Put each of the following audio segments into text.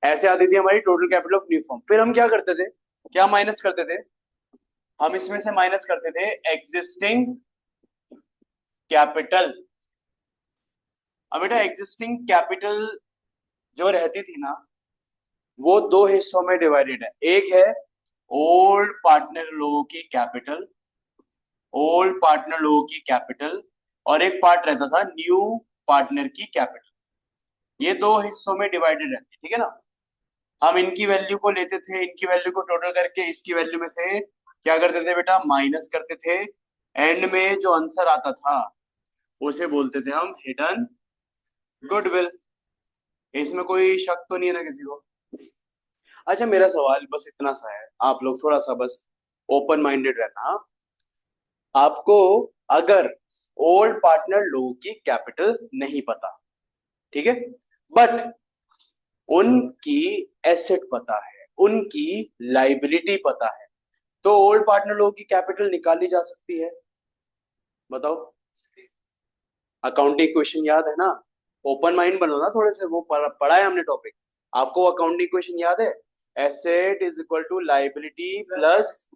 ऐसे आती थी हमारी total capital of new firm. फिर हम क्या करते थे, क्या माइनस करते थे, हम इसमें से माइनस करते थे एग्जिस्टिंग कैपिटल। अब बेटा एग्जिस्टिंग कैपिटल जो रहती थी ना, वो दो हिस्सों में डिवाइडेड है। एक है ओल्ड पार्टनर लोगों की कैपिटल, ओल्ड पार्टनर लोगों की कैपिटल, और एक पार्ट रहता था न्यू पार्टनर की कैपिटल। ये दो हिस्सों में डिवाइडेड रहती है, ठीक है ना। हम इनकी वैल्यू को लेते थे, इनकी वैल्यू को टोटल करके इसकी वैल्यू में से क्या करते थे बेटा, माइनस करते थे। एंड में जो आंसर आता था उसे बोलते थे हम हिडन गुडविल। इसमें कोई शक तो नहीं है ना किसी को। अच्छा मेरा सवाल बस इतना सा है, आप लोग थोड़ा सा बस ओपन माइंडेड रहना। आपको अगर ओल्ड पार्टनर लोगों की कैपिटल नहीं पता, ठीक है, बट उनकी एसेट पता है, उनकी लाइबिलिटी पता है, तो ओल्ड पार्टनर लोगों की कैपिटल निकाली जा सकती है। बताओ। अकाउंटिंग क्वेश्चन याद है ना। ओपन माइंड बनो ना थोड़े से, वो पढ़ा है हमने टॉपिक। आपको अकाउंटिंग क्वेश्चन याद है, asset is equal to liability plus.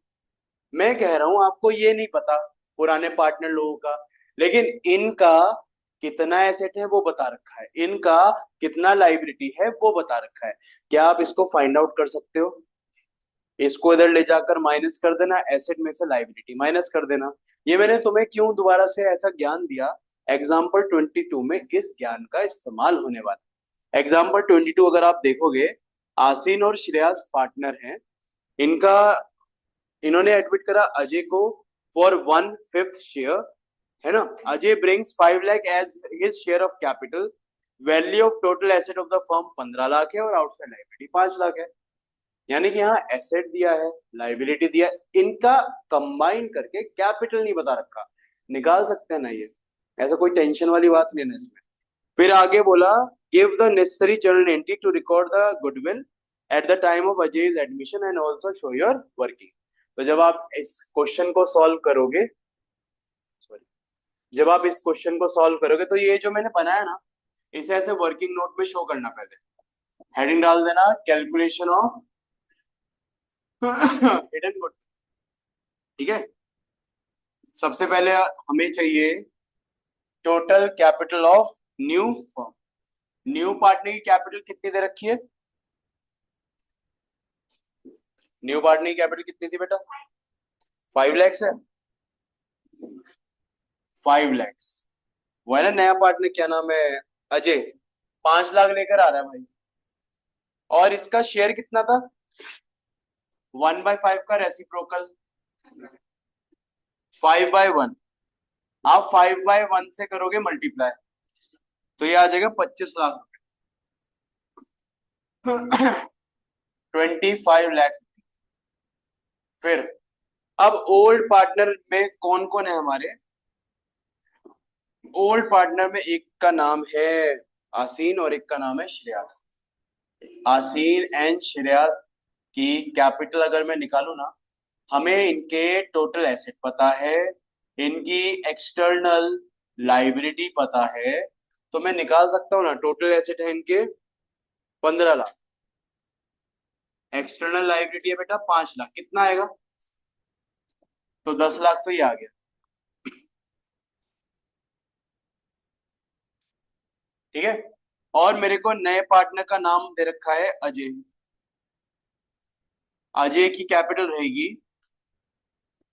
मैं कह रहा हूं आपको ये नहीं पता पुराने पार्टनर लोगों का, लेकिन इनका कितना एसेट है वो बता रखा है, इनका कितना लाइबिलिटी है वो बता रखा है। क्या आप इसको फाइंड आउट कर सकते हो? इसको इधर ले जाकर माइनस कर देना, एसेट में से लाइबिलिटी माइनस कर देना। ये मैंने तुम्हें क्यों दोबारा से ऐसा ज्ञान दिया, एग्जाम्पल 22 में इस ज्ञान का इस्तेमाल होने वाला। एग्जाम्पल 22 अगर आप देखोगे, आसीन और श्रेयास पार्टनर हैं। इनका, इन्होंने एडमिट करा अजय को फॉर 1/5 शेयर, है ना। Ajay brings 5 lakh as his share of capital. Value of total asset of the firm 15 lakh है और आउटसाइड लाइबिलिटी 5 लाख है। यानी कि यहाँ एसेट दिया है, लाइबिलिटी दिया है, इनका कंबाइन करके कैपिटल नहीं बता रखा। निकाल सकते हैं ना ये, ऐसा कोई टेंशन वाली बात नहीं है इसमें। फिर आगे बोला, give the necessary journal entry to record the goodwill at the time of अजय's admission and also show your working. तो जब आप इस क्वेश्चन को सॉल्व करोगे, सॉरी, जब आप इस क्वेश्चन को सॉल्व करोगे तो ये जो मैंने बनाया ना, इसे ऐसे वर्किंग नोट में शो करना। पहले हेडिंग डाल देना, कैलकुलेशन ऑफ हिडन गुड, ठीक है। सबसे पहले हमें चाहिए total capital of new firm. New partner की कैपिटल कितनी दे रखी है, न्यू पार्टनर की कैपिटल कितनी थी बेटा, 5 लैक्स है। 5 लैक्स, वो है ना नया पार्टनर, क्या नाम है, अजय, 5 लाख लेकर आ रहा है भाई। और इसका शेयर कितना था, 1/5 का रेसिप्रोकल, 5/1। आप 5/1 से करोगे मल्टीप्लाई, तो ये आ जाएगा 25 लाख। 25 लाख। फिर अब ओल्ड पार्टनर में कौन कौन है हमारे, ओल्ड पार्टनर में एक का नाम है आसीन और एक का नाम है श्रेयास। आसीन एंड श्रेयास की कैपिटल अगर मैं निकालू ना, हमें इनके टोटल एसेट पता है, इनकी एक्सटर्नल लाइबिलिटी पता है, तो मैं निकाल सकता हूँ ना। टोटल एसेट है इनके 15 लाख, एक्सटर्नल लाइबिलिटी है बेटा 5 लाख, कितना आएगा, तो 10 लाख तो ये आ गया, ठीक है। और मेरे को नए पार्टनर का नाम दे रखा है अजय। अजय की कैपिटल रहेगी,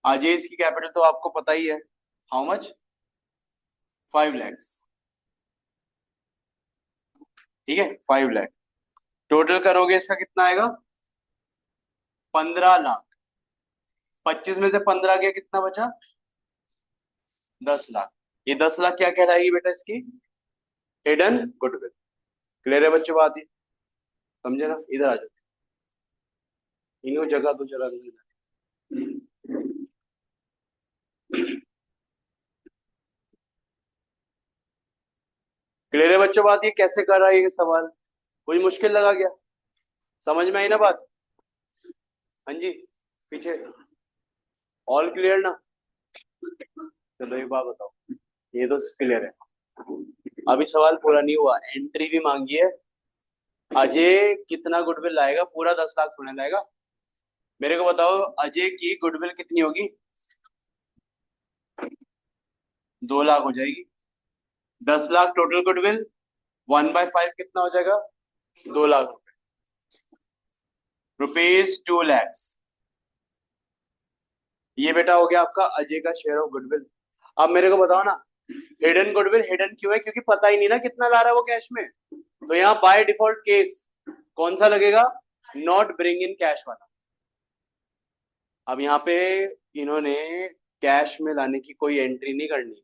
अजय की कैपिटल तो आपको पता ही है, हाउ मच, 5 लैक्स, ठीक है। 5 लाख टोटल करोगे इसका कितना आएगा, 15 लाख। 25 में से 15 गया, कितना बचा, 10 लाख। ये 10 लाख क्या कहलाएगी बेटा इसकी, हिडन गुडविल। क्लियर है बच्चों बात, ये समझे ना। इधर आ जाओ, इनको जगह दो जरा। क्लियर है बच्चों बात, ये कैसे कर रहा है ये सवाल, कोई मुश्किल लगा क्या, समझ में आई ना बात। हाँ जी, पीछे ऑल क्लियर ना। चलो एक बात बताओ, ये तो क्लियर है, अभी सवाल पूरा नहीं हुआ, एंट्री भी मांगी है, अजय कितना गुडविल लाएगा, पूरा 10 लाख थोड़ा लाएगा। मेरे को बताओ अजय की गुडविल कितनी होगी। 2 लाख हो जाएगी। 10 लाख टोटल गुडविल, 1/5 कितना हो जाएगा, 2 लाख। Rupees 2 lakhs। ये बेटा हो गया आपका अजय का शेयर ऑफ गुडविल। अब मेरे को बताओ ना, हिडन गुडविल हिडन क्यों है, क्योंकि पता ही नहीं ना कितना ला रहा है वो कैश में। तो यहाँ बाय डिफॉल्ट केस कौन सा लगेगा, नॉट ब्रिंग इन कैश वाला। अब यहाँ पे इन्होंने कैश में लाने की कोई एंट्री नहीं करनी,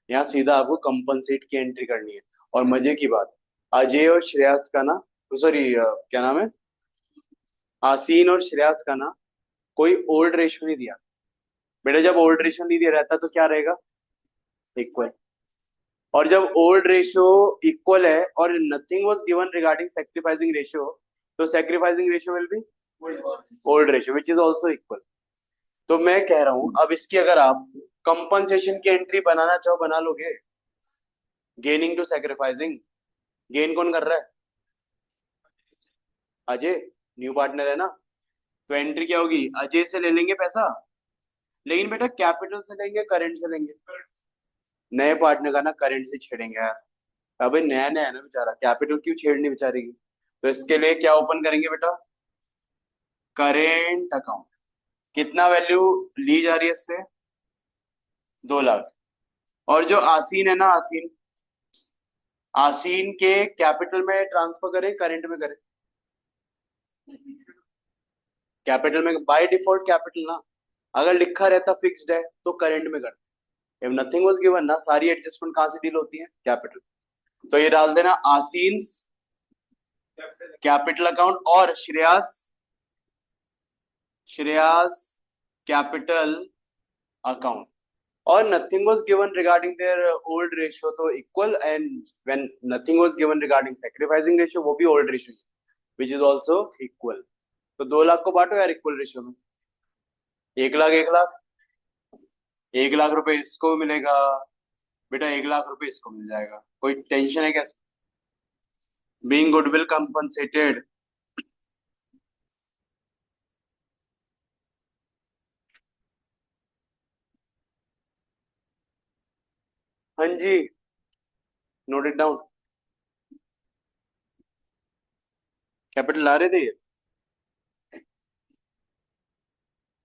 यहाँ सीधा आपको कंपनसेट की एंट्री करनी है। और मजे की बात, अजय और श्रेयस का ना, सॉरी क्या नाम है, आसीन और श्रेयस का ना कोई ओल्ड रेशियो नहीं दिया। बेटा जब ओल्ड रेशियो नहीं दिया रहता तो क्या रहेगा, इक्वल। और जब ओल्ड रेशियो इक्वल है और nothing was given regarding sacrificing ratio, तो sacrificing ratio will be old ratio which is also equal. तो मैं कह रहा हूं अब इसकी अगर आप कंपनसेशन की एंट्री बनाना चाहो बना लोगे, गेनिंग टू सैक्रिफाइसिंग। गेन कौन कर रहा है, अजय, न्यू पार्टनर है ना। तो एंट्री क्या होगी, अजय से ले लेंगे पैसा, लेकिन बेटा कैपिटल से लेंगे करेंट से लेंगे, नए पार्टनर का ना करेंट से छेड़ेंगे यार। अबे नया नया है ना बेचारा, कैपिटल क्यों छेड़नी बेचारी की। तो इसके लिए क्या ओपन करेंगे बेटा, करेंट अकाउंट। कितना वैल्यू ली जा रही है इससे, 2 लाख। और जो आसीन है ना, आसीन, आसीन के कैपिटल में ट्रांसफर करें करेंट में करें, कैपिटल में बाय डिफॉल्ट कैपिटल ना, अगर लिखा रहता फिक्स्ड है तो करेंट में कर। इफ नथिंग वाज गिवन ना, सारी एडजस्टमेंट कहाँ से डील होती है, कैपिटल। तो ये डाल देना आसीन कैपिटल अकाउंट और श्रेयास, श्रेयास कैपिटल अकाउंट। और nothing was given regarding their old ratio तो equal, and when nothing was given regarding sacrificing ratio वो भी old ratio which is also equal। तो 2 लाख को बांटो यार इक्वल रेशियो में, 1 लाख 1 लाख, 1 लाख रुपए इसको मिलेगा, बेटा 1 लाख रुपए इसको मिल जाएगा, कोई टेंशन है क्या। Being goodwill compensated. हाँ जी, नोट इट डाउन। कैपिटल ला रहे थे ये,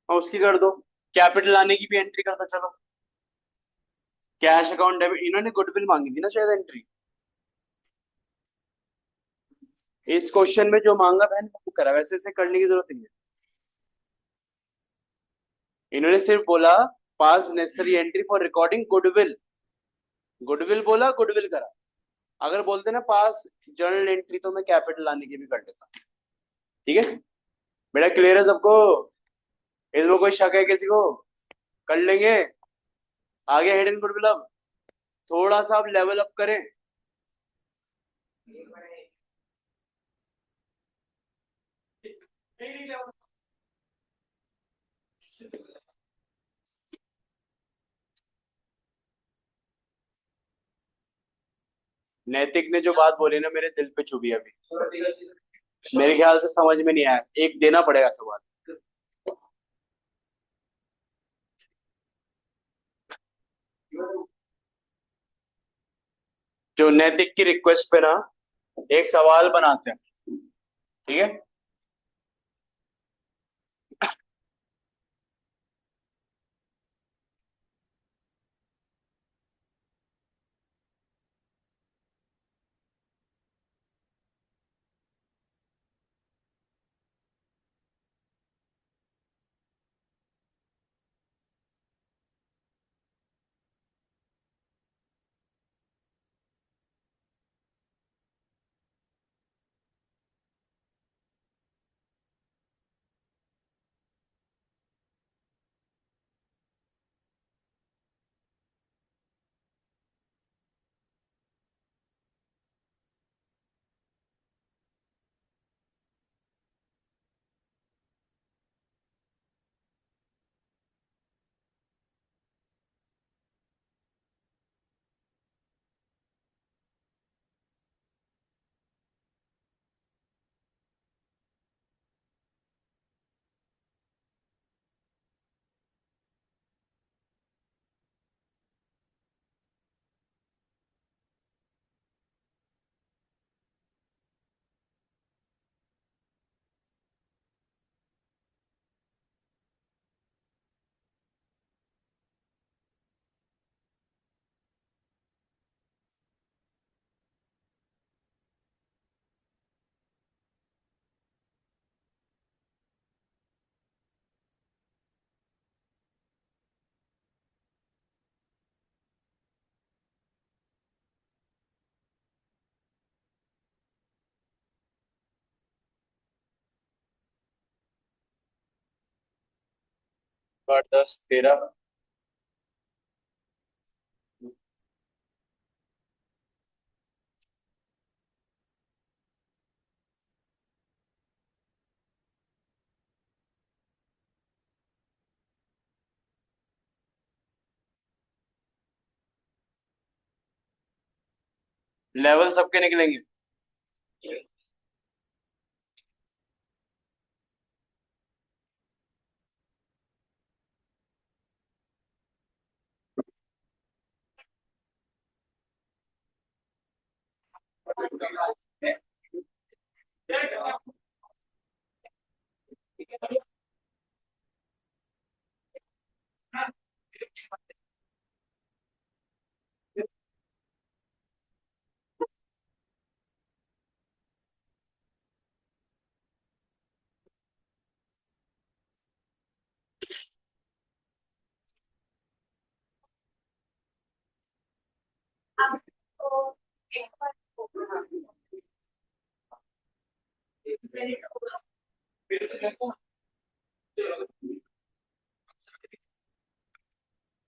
और उसकी कर दो, कैपिटल लाने की भी एंट्री करता चलो। कैश अकाउंट डेबिट, इन्होंने गुडविल मांगी थी ना शायद एंट्री, इस क्वेश्चन में जो मांगा बहन वो करा, वैसे इसे करने की जरूरत नहीं है। इन्होंने सिर्फ बोला पास necessary entry for recording goodwill, goodwill बोला गुडविल करा। अगर बोलते ना पास जर्नल एंट्री तो मैं कैपिटल लाने की भी कर देता। ठीक है बेटा, क्लियर है सबको, इसमें कोई शक है किसी को, कर लेंगे। आगे हिडन गुडविल, अब थोड़ा सा अब लेवल अप करें। नैतिक ने जो बात बोली ना मेरे दिल पे चुभी अभी, मेरे ख्याल से समझ में नहीं आया, एक देना पड़ेगा सवाल। जो नैतिक की रिक्वेस्ट पे ना एक सवाल बनाते हैं, ठीक है। 8 10 13। लेवल सबके निकलेंगे।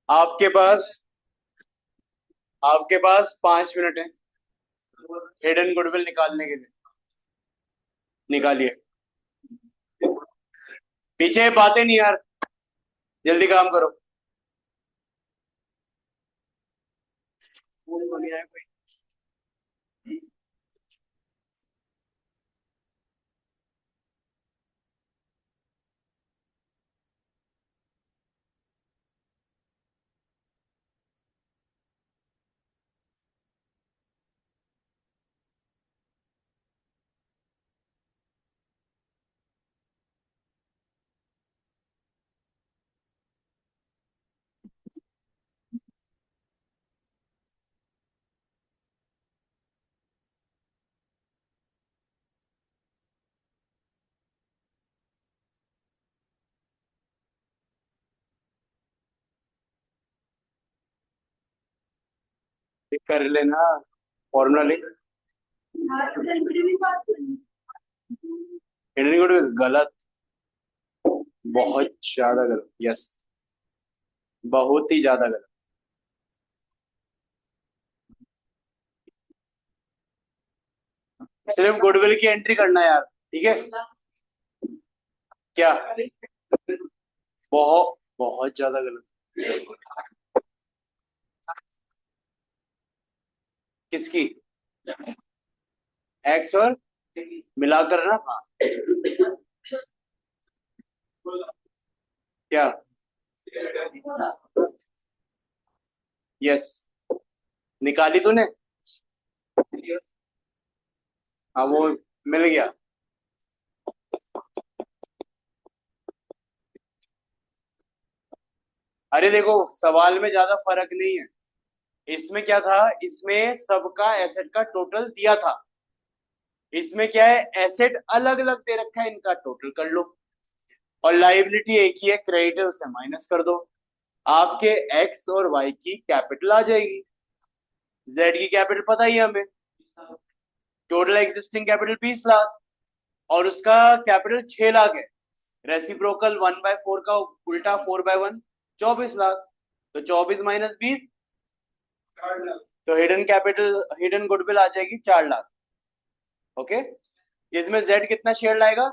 आपके पास आपके पास 5 मिनट है हिडन गुडविल निकालने के लिए। निकालिए। पीछे बातें नहीं यार, जल्दी काम करो। कर लेना, फॉर्मूला लिख। हिडन गुडविल गलत, बहुत ज्यादा गलत। यस, बहुत ही ज्यादा गलत। सिर्फ गुडविल की एंट्री करना है यार, ठीक है। क्या? बहुत बहुत ज्यादा गलत। किसकी? एक्स और मिलाकर ना, हाँ। क्या? यस, निकाली तूने। हाँ, वो मिल गया। अरे देखो, सवाल में ज्यादा फर्क नहीं है। इसमें क्या था, इसमें सबका एसेट का टोटल दिया था। इसमें क्या है, एसेट अलग अलग दे रखा है, इनका टोटल कर लो। और लाइबिलिटी एक ही है, क्रेडिटर से माइनस कर दो। आपके एक्स और वाई की कैपिटल आ जाएगी। जेड की कैपिटल पता ही है हमें, टोटल एग्जिस्टिंग कैपिटल 20 लाख, और उसका कैपिटल 6 लाख है। रेसिप्रोकल 1/4 का उल्टा 4/1, 24 लाख। तो 24 - 20, तो हिडन कैपिटल, हिडन गुडविल आ जाएगी 4 लाख। ओके। इसमें जेड कितना शेयर लाएगा?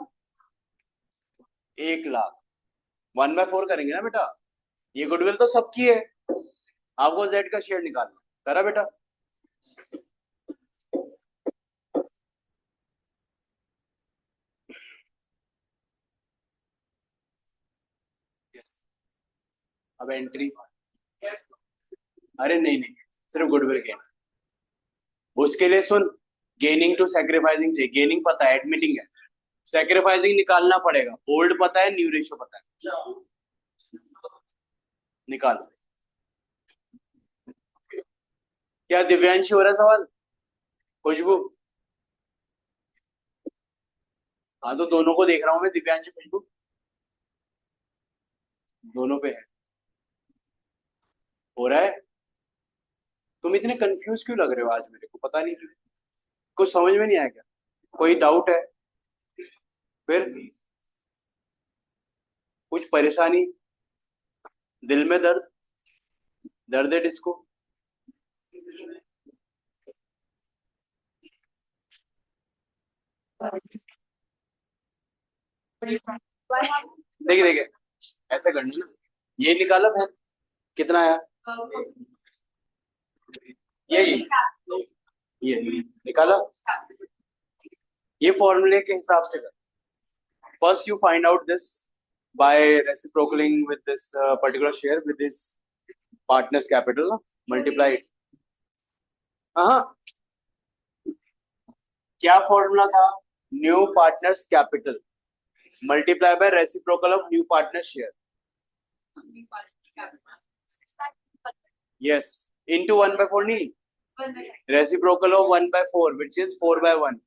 1 लाख। 1/4 करेंगे ना बेटा, ये गुडविल तो सबकी है। आपको जेड का शेयर निकालना है। करा बेटा? अब एंट्री। अरे नहीं नहीं, सिर्फ गुडविल गेन। उसके लिए सुन, गेनिंग टू सैक्रिफाइसिंग चाहिए। गेनिंग पता है, एडमिटिंग है। सैक्रिफाइसिंग निकालना पड़ेगा। ओल्ड पता है, न्यू रेशो पता है। निकाल। क्या दिव्यांश हो रहा है सवाल? खुशबू? हाँ, तो दोनों को देख रहा हूँ मैं, दिव्यांश खुशबू दोनों पे है। हो रहा है। तुम इतने कंफ्यूज क्यों लग रहे हो आज, मेरे को पता नहीं क्यों। कुछ समझ में नहीं आया क्या? कोई डाउट है? फिर कुछ परेशानी? दिल में दर्द, दर्द है डिस्को। देखिए देखिए, ऐसा करना ना, ये निकाला बहन, कितना आया? ये निकाला, ये फॉर्मूले के हिसाब से कर। First you find out this by reciprocaling with this particular share with this partner's capital, multiply it. हाँ, क्या फॉर्मूला था? New partners capital multiply by reciprocal of new partner share. Yes, into 1/4 नहीं, reciprocal of 1/4 which is 4/1.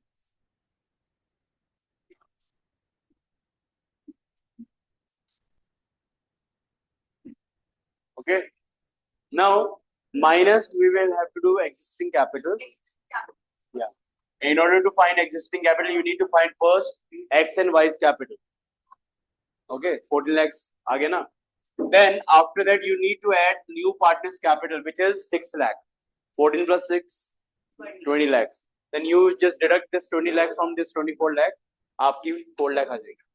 Okay, now minus we will have to do existing capital. Yeah, in order to find existing capital you need to find first x and y's capital. Okay, 14 lakhs आ गया ना? Then after that you need to add new partners capital which is 6 lakh. 14 plus 6, 20 lakhs. Then you just deduct this 20 lakh from this 24 lakh. आपकी 4 lakh आ जाएगी.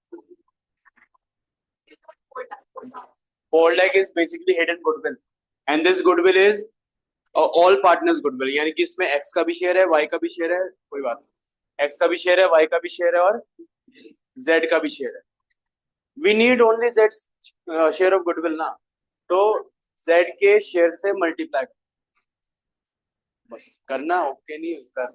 4 lakh is basically hidden goodwill, and this goodwill is all partners goodwill. यानी कि इसमें x का भी share है, y का भी शेयर है, कोई बात नहीं, x का भी शेयर है, y का भी शेयर है और z का भी शेयर है. We need only z share of goodwill ना, तो z के शेयर से मल्टीप्लाई बस करना. ओके नहीं कर,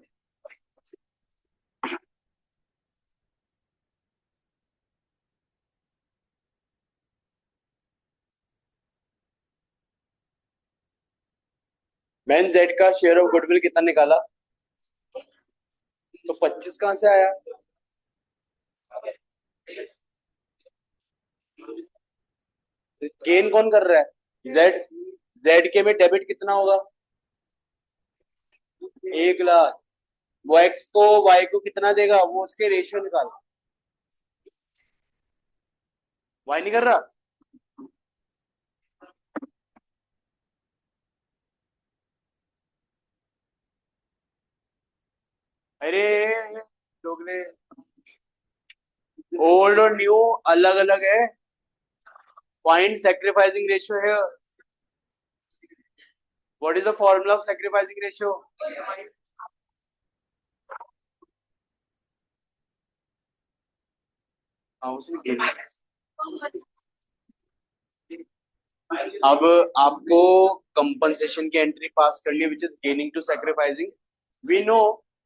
मैंने जेड का शेयर ऑफ गुडविल कितना निकाला? तो 25 कहां से आया? गेन कौन कर रहा है? जेड. जेड के में डेबिट कितना होगा? 1 लाख. वो एक्स को वाई को कितना देगा? वो उसके रेशियो निकाल. वाई नहीं कर रहा. अरे लोगले, ओल्ड और न्यू अलग अलग है. फाइंड सैक्रिफाइसिंग रेशियो है. What is the formula of sacrificing ratio? हाँ उसने गेन. अब आपको कंपनसेशन की एंट्री पास करनी है which is gaining to sacrificing. We know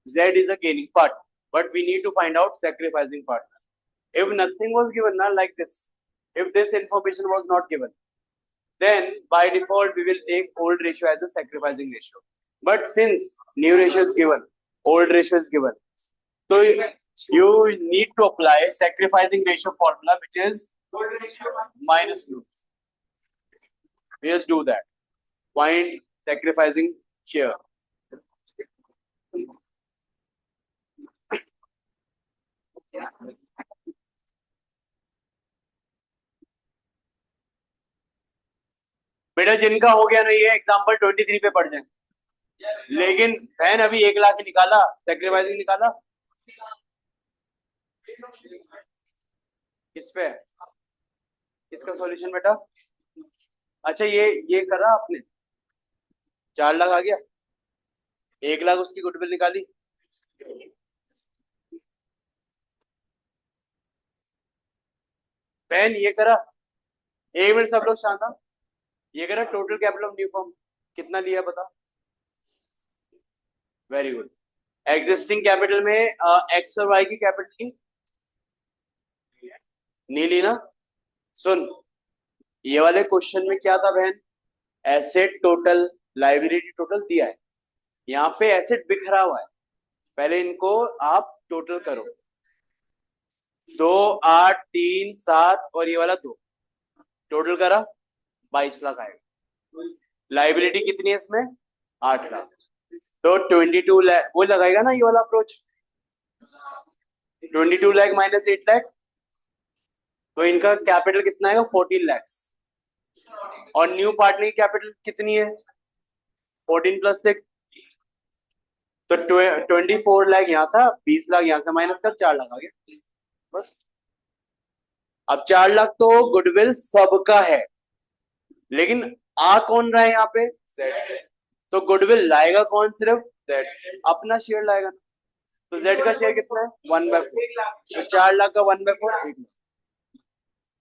z is a gaining part, but we need to find out sacrificing part. If nothing was given now like this, if this information was not given, then by default we will take old ratio as a sacrificing ratio. But since new ratio is given, old ratio is given, so you need to apply sacrificing ratio formula which is minus new. We just do that. Find sacrificing share. बेटा जिनका हो गया ना ये example 23 पे पढ़ जाए. लेकिन बहन अभी 1 लाख निकाला, सैक्रिफाइसिंग निकाला किस पे? इसका सॉल्यूशन बेटा. अच्छा ये करा आपने, 4 लाख आ गया, 1 लाख उसकी गुडविल निकाली. बहन ये करा, 1 मिनट सब लोग शांत. ये करा total capital of new firm कितना लिया बता? Very good. एग्जिस्टिंग कैपिटल में एक्स और वाई की कैपिटल नहीं ली ना. सुन, ये वाले क्वेश्चन में क्या था बहन? एसेट टोटल, लाइबिलिटी टोटल दिया है. यहाँ पे एसेट बिखरा हुआ है. पहले इनको आप टोटल करो. 2, 8, 3, 7 और ये वाला 2 टोटल करा 22 लाख आएगा. लाइबिलिटी कितनी है इसमें? 8 लाख. तो 22 लाख वो लगाएगा ना ये वाला अप्रोच. 22 लाख माइनस 8 लाख, तो इनका कैपिटल कितना आएगा? 14 लाख. और न्यू पार्टनर की कैपिटल कितनी है? 14 प्लस 6, तो 24 लाख यहाँ था, 20 लाख यहाँ से माइनस कर, 4 लाख आ गया बस। अब 4 लाख तो गुडविल सबका है, लेकिन आ कौन रहा है यहाँ पे? जेड। तो गुडविल लाएगा कौन? सिर्फ जेड, अपना शेयर लाएगा ना। तो जेड का शेयर कितना है? 1/4। तो 4 लाख का 1/4 1 लाख।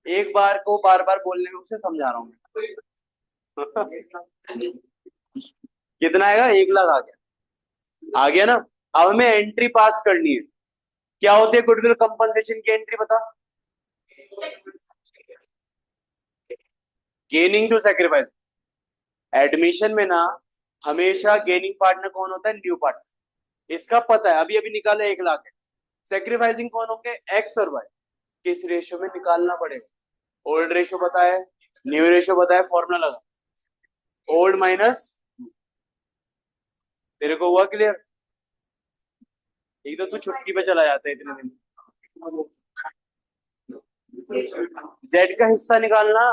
एक बार को बार बार बोलने में उसे समझा रहा हूँ मैं। कितना आएगा? 1 लाख आ गया, आ गया ना। अब हमें एंट्री पास करनी है। क्या होती है गुडविल कंपनसेशन की एंट्री बता? Gaining to sacrifice. एडमिशन में ना हमेशा गेनिंग पार्टनर कौन होता है? New partner. इसका पता है, अभी अभी निकाला 1 लाख है। सेक्रीफाइसिंग कौन होंगे? एक्स और वाई। किस रेशियो में निकालना पड़ेगा? ओल्ड रेशियो पता है, न्यू रेशियो पता है, फॉर्मूला लगा। ओल्ड माइनस, तेरे को हुआ क्लियर? एक तो तू छुट्टी पे चला जाता है इतने दिन। जेड का हिस्सा निकालना।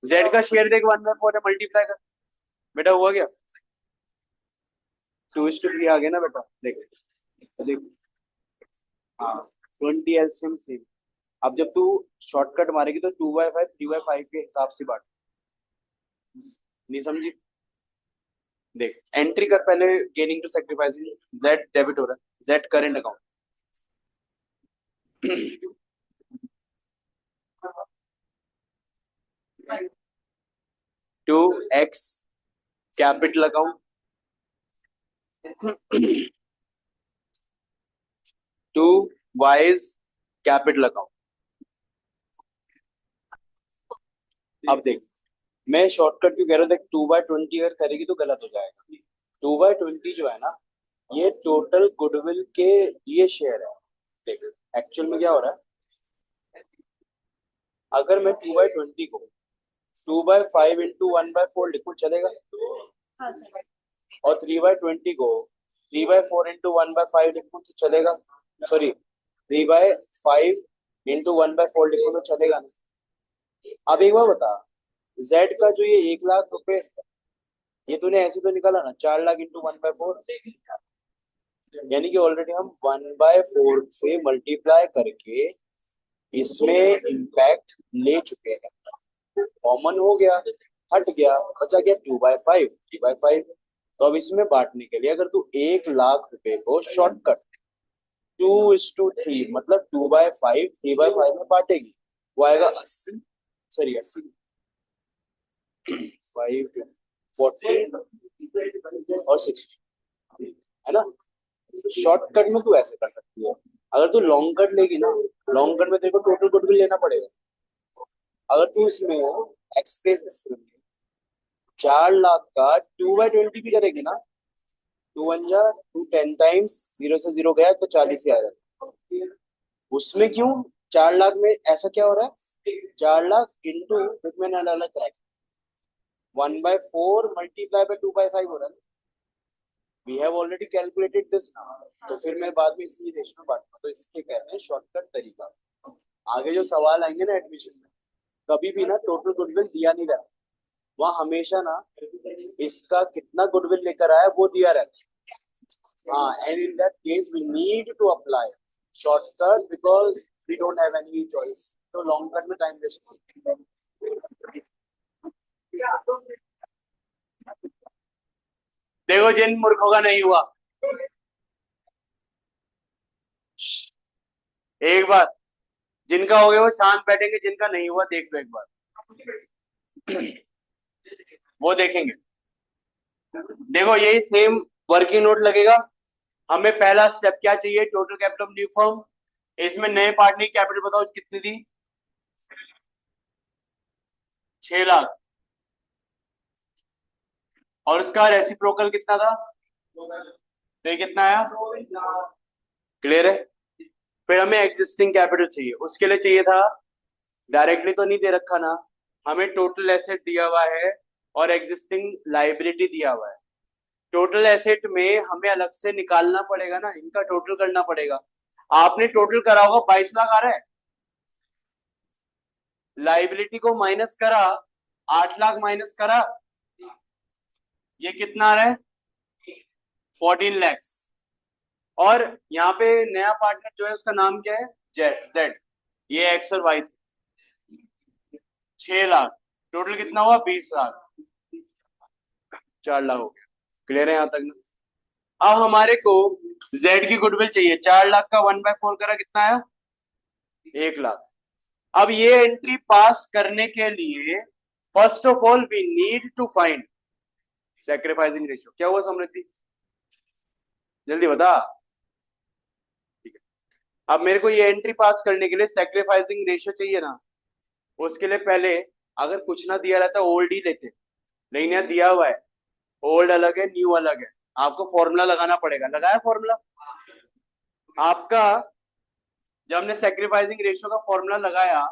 जेड का शेयर देख, 1/4 है, मल्टीप्लाई कर। बेटा हुआ क्या? 2:3 आ गया ना बेटा, देख देख। हाँ, 20 एलसीएम सेम। अब जब तू शॉर्टकट मारेगी तो 2/5 3/5 के हिसाब से बांट। नहीं समझी? देख एंट्री कर पहले, gaining to sacrificing. Z debit हो रहा है, Z current account. 2x capital account, 2y capital account. अब देख, मैं शॉर्टकट क्यों कह रहा हूँ? देख 2/20 अगर करेगी तो गलत हो जाएगा। 2/20 जो है ना, ये टोटल गुडविल के ये शेयर है। देख एक्चुअल में क्या हो रहा है, अगर मैं 2/20 को 2/5 इंटू 1/4 लिखूं चलेगा? हाँ, और 3/20 को 3/4 इंटू 1/5 लिखूं तो चलेगा? सॉरी, 3/5 इंटू 1/4 लिखूं तो चलेगा ना? अब एक बार बता, जेड का जो ये 1 लाख रुपए है, ये तूने ऐसे तो निकाला ना, 4 लाख इंटू 1/4, यानी कि ऑलरेडी हम 1/4 से मल्टीप्लाई करके इसमें इम्पैक्ट ले चुके हैं। कॉमन हो गया, हट गया, बचा गया 2/5 3/5। तो अब इसमें बांटने के लिए अगर तू 1 लाख रुपए को शॉर्टकट 2:3 मतलब 2/5 3/5 में बांटेगी, वो आएगा 80, सॉरी 80, 5 40 और 60, है ना? शॉर्टकट में तू ऐसे कर सकती है। अगर तू लॉन्ग कट लेगी ना, लॉन्ग कट में तेरे को टोटल गुडविल लेना पड़ेगा। अगर तू इसमें एक्स पे 4 लाख का 2/20 भी करेगी ना, 2 1 जा 2 10 टाइम्स, 0 से 0 गया तो 40 ही आ जाएगा। उसमें क्यों 4 लाख में ऐसा क्या हो रहा है? 4 लाख इंटू, मैंने अलग अलग करा, 1/4 मल्टीप्लाई बाय 2/5 हो रहा है। We have already calculated this. तो फिर मैं बाद में इसी रेशियो में बांटूंगा, तो इसके कहते हैं शॉर्टकट तरीका। आगे जो सवाल आएंगे ना एडमिशन में, कभी भी ना टोटल गुडविल दिया नहीं रहता, वहां हमेशा ना इसका कितना गुडविल लेकर आया वो दिया रहता है। हाँ, and in that case we need to apply shortcut because we don't have any choice. तो लॉन्ग कट में टाइम वेस्ट। देखो जिन मूर्खों का नहीं हुआ, एक बार जिनका हो गया वो शांत बैठेंगे, जिनका नहीं हुआ देख लो एक बार। वो देखेंगे। देखो यही सेम वर्किंग नोट लगेगा। हमें पहला स्टेप क्या चाहिए? Total capital of new firm. इसमें नए पार्टनर की कैपिटल बताओ कितनी थी? 6 लाख। और उसका रेसिप्रोकल कितना था? तो ये कितना आया? क्लियर है? फिर हमें एग्जिस्टिंग कैपिटल चाहिए, उसके लिए चाहिए था, डायरेक्टली तो नहीं दे रखा ना, हमें टोटल एसेट दिया हुआ है और एग्जिस्टिंग लाइबिलिटी दिया हुआ है। टोटल एसेट में हमें अलग से निकालना पड़ेगा ना, इनका टोटल करना पड़ेगा। आपने टोटल करा होगा, 22 लाख आ रहा है, लाइबिलिटी को माइनस करा, 8 लाख माइनस करा, ये कितना आ रहा है? 14 लैक्स। और यहाँ पे नया पार्टनर जो है उसका नाम क्या है? Z Z. ये एक्स और वाई, 6 लाख। टोटल कितना हुआ? 20 लाख। 4 लाख हो गया। क्लियर है यहाँ तक ना? अब हमारे को जेड की गुडविल चाहिए। 4 लाख का 1/4 करा, कितना आया? 1 लाख। अब ये एंट्री पास करने के लिए first of all we need to find sacrificing ratio. क्या हुआ समृद्धि? जल्दी बता। ठीक है, अब मेरे को ये एंट्री पास करने के लिए सैक्रिफाइसिंग रेशियो चाहिए ना। उसके लिए पहले अगर कुछ ना दिया रहता ओल्ड ही लेते, लेकिन यहाँ दिया हुआ है। ओल्ड अलग है, न्यू अलग है। आपको फॉर्मूला लगाना पड़ेगा। लगाया फॉर्मूला आपका? जब हमने सैक्रिफाइसिंग रेशियो का फॉर्मूला लगाया,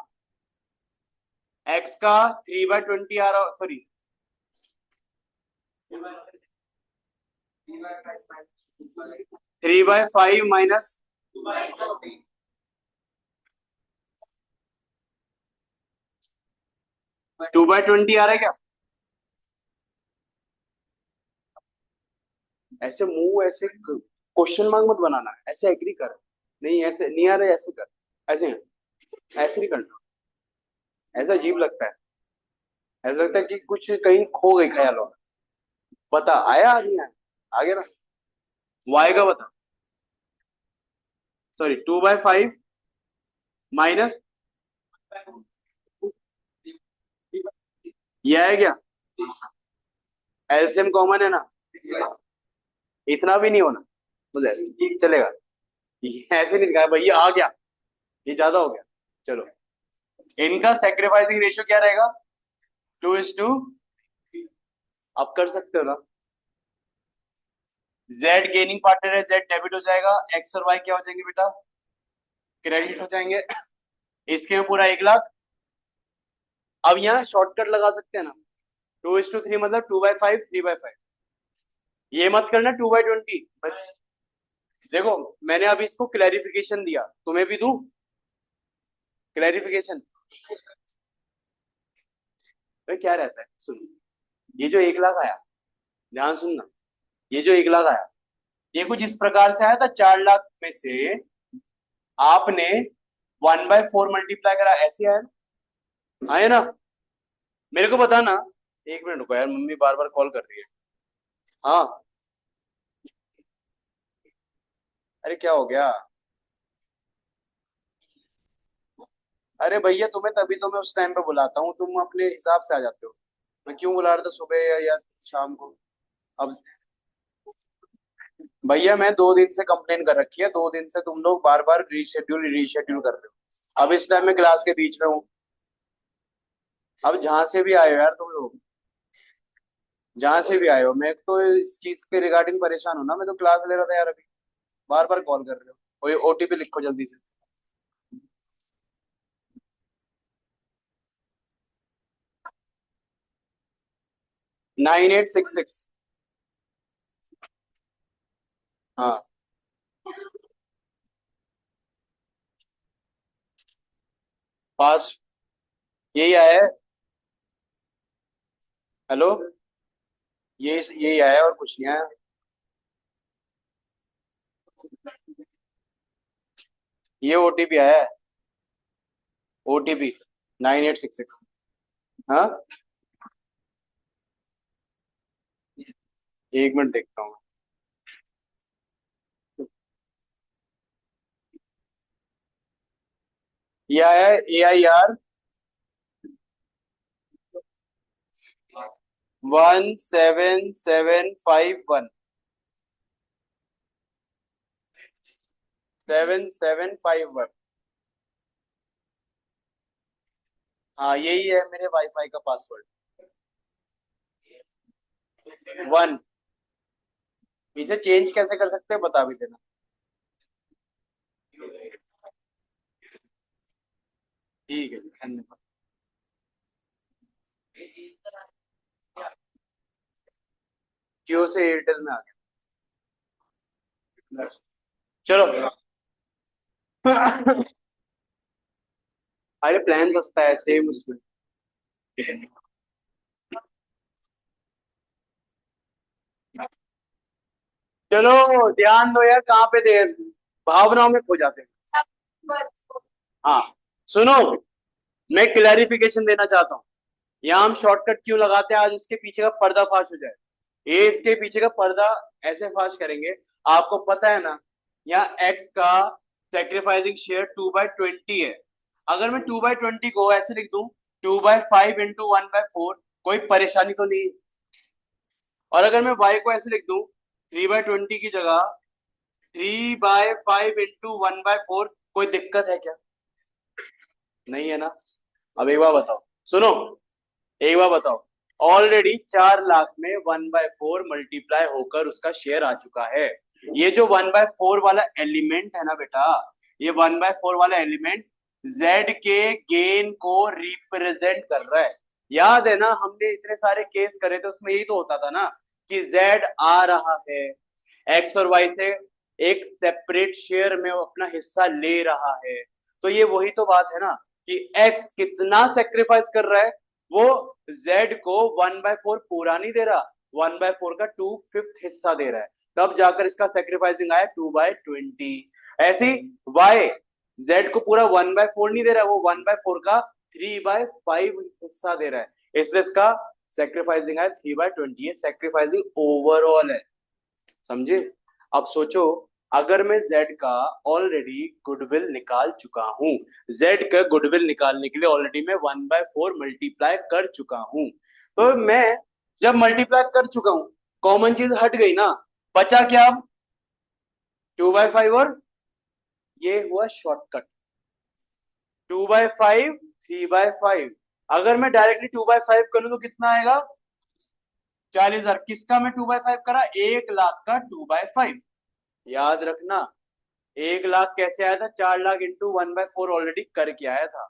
एक्स का 3/20 आ रहा, सॉरी 3/5 माइनस 2/20 आ रहा है क्या? ऐसे मुंह, ऐसे क्वेश्चन मार्क मत बनाना, ऐसे एग्री कर। नहीं ऐसे नहीं आ रहा, ऐसे कर। ऐसे ऐसे नहीं करना। ऐसा अजीब लगता है। ऐसा लगता है कि कुछ कहीं खो गई ख्यालों में। बता, आया नहीं आया? आ गया ना? वाई का बता। सॉरी 2/5 माइनस, ये है क्या? एलसीएम कॉमन है ना? इतना भी नहीं होना, बस ऐसे चलेगा। ये ऐसे नहीं दिखाया भाई, ये आ गया, ये ज्यादा हो गया। चलो, इनका सेक्रीफाइसिंग रेशियो क्या रहेगा? 2:, आप कर सकते हो ना? जेड गेनिंग पार्टनर है, जेड डेबिट हो जाएगा, एक्स और वाई क्या हो जाएंगे बेटा? क्रेडिट हो जाएंगे। इसके में पूरा 1 लाख। अब यहाँ शॉर्टकट लगा सकते हैं ना। 2:3 मतलब 2/5, 3/5। ये मत करना 2/20। देखो, मैंने अभी इसको क्लैरिफिकेशन दिया, तुम्हें भी दूं क्लैरिफिकेशन? तो क्या रहता है, सुन। ये जो 1 लाख आया, ध्यान सुनना। ये जो 1 लाख आया, ये कुछ इस प्रकार से आया था। 4 लाख में से आपने 1/4 मल्टीप्लाई करा, ऐसे आया ना? आया ना? मेरे को बताना। 1 मिनट रुको यार, मम्मी बार बार कॉल कर रही है। हाँ। अरे क्या हो गया? अरे भैया, तुम्हें तभी तो मैं उस टाइम पे बुलाता हूँ, तुम अपने हिसाब से आ जाते हो। मैं क्यों बुला रहा था सुबह या शाम को? अब भैया, मैं 2 दिन से कंप्लेन कर रखी है, 2 दिन से तुम लोग बार बार रीशेड्यूल रीशेड्यूल कर रहे हो। अब इस टाइम में क्लास के बीच में हूँ। अब जहां से भी आए हो यार तुम लोग, जहां से भी आए हो, मैं तो इस चीज के रिगार्डिंग परेशान हूं ना। मैं तो क्लास ले रहा था यार अभी, बार बार कॉल कर रहे हो। और ओटीपी लिखो जल्दी से। 9866। हाँ, पास यही आया है। हेलो, ये यही आया है और कुछ नहीं आया। ये ओटीपी आया है, ओटीपी 9866। हाँ, 1 मिनट देखता हूँ। ये आया है AIR 17751। 7751। हाँ, यही है मेरे वाईफाई का पासवर्ड। 1। इसे चेंज कैसे कर सकते हैं, बता भी देना। ठीक है, धन्यवाद। जियो से एयरटेल में आ गया। चलो। अरे प्लान सस्ता है सेम उसमें। चलो ध्यान दो यार, कहाँ पे दे, भावनाओं में खो जाते हैं। हाँ सुनो, मैं क्लैरिफिकेशन देना चाहता हूँ। यहाँ हम शॉर्टकट क्यों लगाते हैं, आज इसके पीछे का पर्दाफाश हो जाए। ये इसके पीछे का पर्दा ऐसे फाश करेंगे। आपको पता है ना, यहाँ एक्स का सेक्रीफाइसिंग शेयर 2/20 है। अगर मैं 2/20 को ऐसे लिख दूं, 2/5 इंटू 1/4, कोई परेशानी तो नहीं। और अगर मैं वाई को ऐसे लिख दूं, 3/20 की जगह 3/5 इंटू 1/4, कोई दिक्कत है क्या? नहीं है ना। अब एक बार बताओ, सुनो, एक बार बताओ, ऑलरेडी 4 लाख में 1/4 मल्टीप्लाई होकर उसका शेयर आ चुका है। ये जो 1/4 वाला एलिमेंट है ना बेटा, ये 1/4 वाला एलिमेंट जेड के गेन को रिप्रेजेंट कर रहा है। याद है ना, हमने इतने सारे केस करे थे, उसमें यही तो होता था ना कि जेड आ रहा है एक्स और वाई से एक सेपरेट शेयर में वो अपना हिस्सा ले रहा है। तो ये वही तो बात है ना कि एक्स कितना सेक्रीफाइस कर रहा है। वो जेड को 1/4 पूरा नहीं दे रहा, 1/4 का 2/5 हिस्सा दे रहा है। तब जाकर इसका सेक्रीफाइसिंग आया 2/20। ऐसी वाई जेड को पूरा 1/4 नहीं दे रहा है, वो 1/4 का 3/5 हिस्सा दे रहा है, इसलिए इसका सेक्रीफाइसिंग आया 3/20। ये सेक्रीफाइसिंग ओवरऑल है, समझे। अब सोचो, अगर मैं z का ऑलरेडी गुडविल निकाल चुका हूं, z का गुडविल निकालने के लिए ऑलरेडी मैं 1/4 मल्टीप्लाई कर चुका हूं, तो मैं जब मल्टीप्लाई कर चुका हूं, कॉमन चीज हट गई ना, बचा क्या अब? 2/5 और ये हुआ शॉर्टकट। 2/5, 3/5। अगर मैं डायरेक्टली 2/5 करूं तो कितना आएगा? 40,000। किसका मैं 2/5 करा? 1 लाख का 2/5। याद रखना, 1 लाख कैसे आया था? 4 लाख इंटू 1/4 ऑलरेडी करके आया था।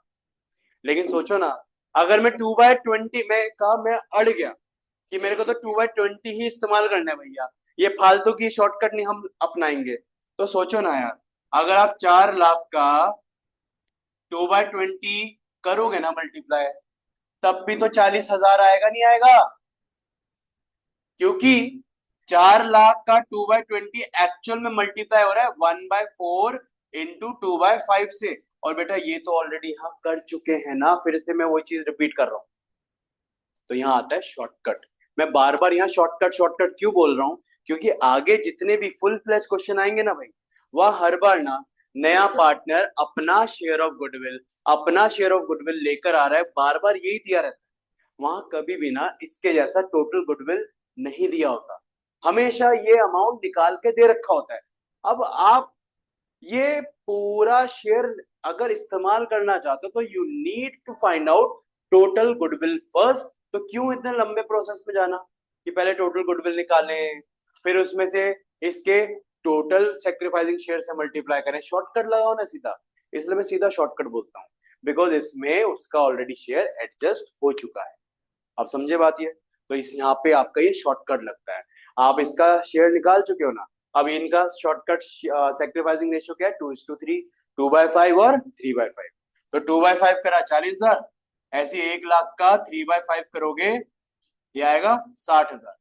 लेकिन सोचो ना, अगर मैं 2/20 में कहा, मैं अड़ गया कि मेरे को तो 2/20 ही इस्तेमाल करना है भैया, ये फालतू की शॉर्टकट नहीं हम अपनाएंगे। तो सोचो ना यार, अगर आप 4 लाख का 2/20 करोगे ना मल्टीप्लाई, तब भी तो 40,000 आएगा, नहीं आएगा? क्योंकि 4 लाख का 2/20 एक्चुअल में मल्टीप्लाई हो रहा है 1/4 इंटू 2/5 से। और बेटा ये तो ऑलरेडी हम कर चुके हैं ना, फिर से मैं वही चीज रिपीट कर रहा हूँ। तो यहाँ आता है शॉर्टकट। मैं बार बार यहाँ शॉर्टकट शॉर्टकट क्यों बोल रहा हूँ? क्योंकि आगे जितने भी फुल फ्लेज क्वेश्चन आएंगे ना भाई, वह हर बार ना नया पार्टनर अपना शेयर ऑफ गुडविल, अपना शेयर ऑफ गुडविल लेकर आ रहा है, बार बार यही दिया रहता है। वहां कभी भी ना इसके जैसा टोटल गुडविल नहीं दिया होता, हमेशा ये अमाउंट निकाल के दे रखा होता है। अब आप ये पूरा शेयर अगर इस्तेमाल करना चाहते हो, तो you need to find out total goodwill first. तो क्यों इतने लंबे प्रोसेस में जाना कि पहले टोटल गुडविल निकालें, फिर उसमें से इसके टोटल सेक्रीफाइसिंग शेयर से मल्टीप्लाई करें? शॉर्टकट लगाओ ना सीधा। इसलिए मैं सीधा शॉर्टकट बोलता हूँ, बिकॉज इसमें उसका ऑलरेडी शेयर एडजस्ट हो चुका है। आप समझे बात ये? तो इस यहाँ पे आपका ये शॉर्टकट लगता है। आप इसका शेयर निकाल चुके हो ना, अब इनका शॉर्टकट सेक्रीफाइसिंग रेशियो क्या है? 2:3, 2/5 और 3/5। तो 2/5 करा 40,000, ऐसे 1 लाख का 3/5 करोगे, ये आएगा 60,000।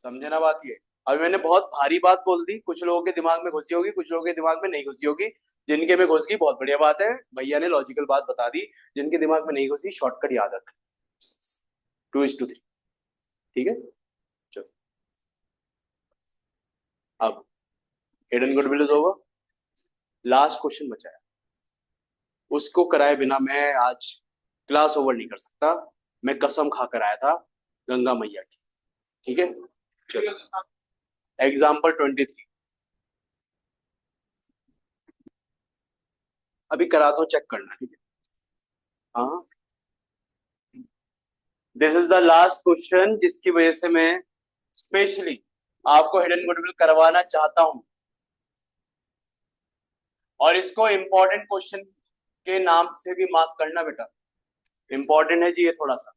समझे ना बात ये? अभी मैंने बहुत भारी बात बोल दी, कुछ लोगों के दिमाग में घुसी होगी, कुछ लोगों के दिमाग में नहीं घुसी होगी। जिनके में घुस गई बहुत बढ़िया बात है, भैया ने लॉजिकल बात बता दी। जिनके दिमाग में नहीं घुसी, शॉर्टकट याद रख, 2:3। ठीक है, चलो। अब hidden goodwill is over, last question बचा है, उसको कराए बिना मैं आज क्लास ओवर नहीं कर सकता। मैं कसम खाकर आया था गंगा मैया की। ठीक है, चलो। एग्जाम्पल 23, अभी करा दो, चेक करना, ठीक है? हाँ, this is the last question जिसकी वजह से मैं स्पेशली आपको हिडन गुडविल करवाना चाहता हूं। और इसको इंपॉर्टेंट क्वेश्चन के नाम से भी मार्क करना बेटा, इंपॉर्टेंट है जी ये थोड़ा सा।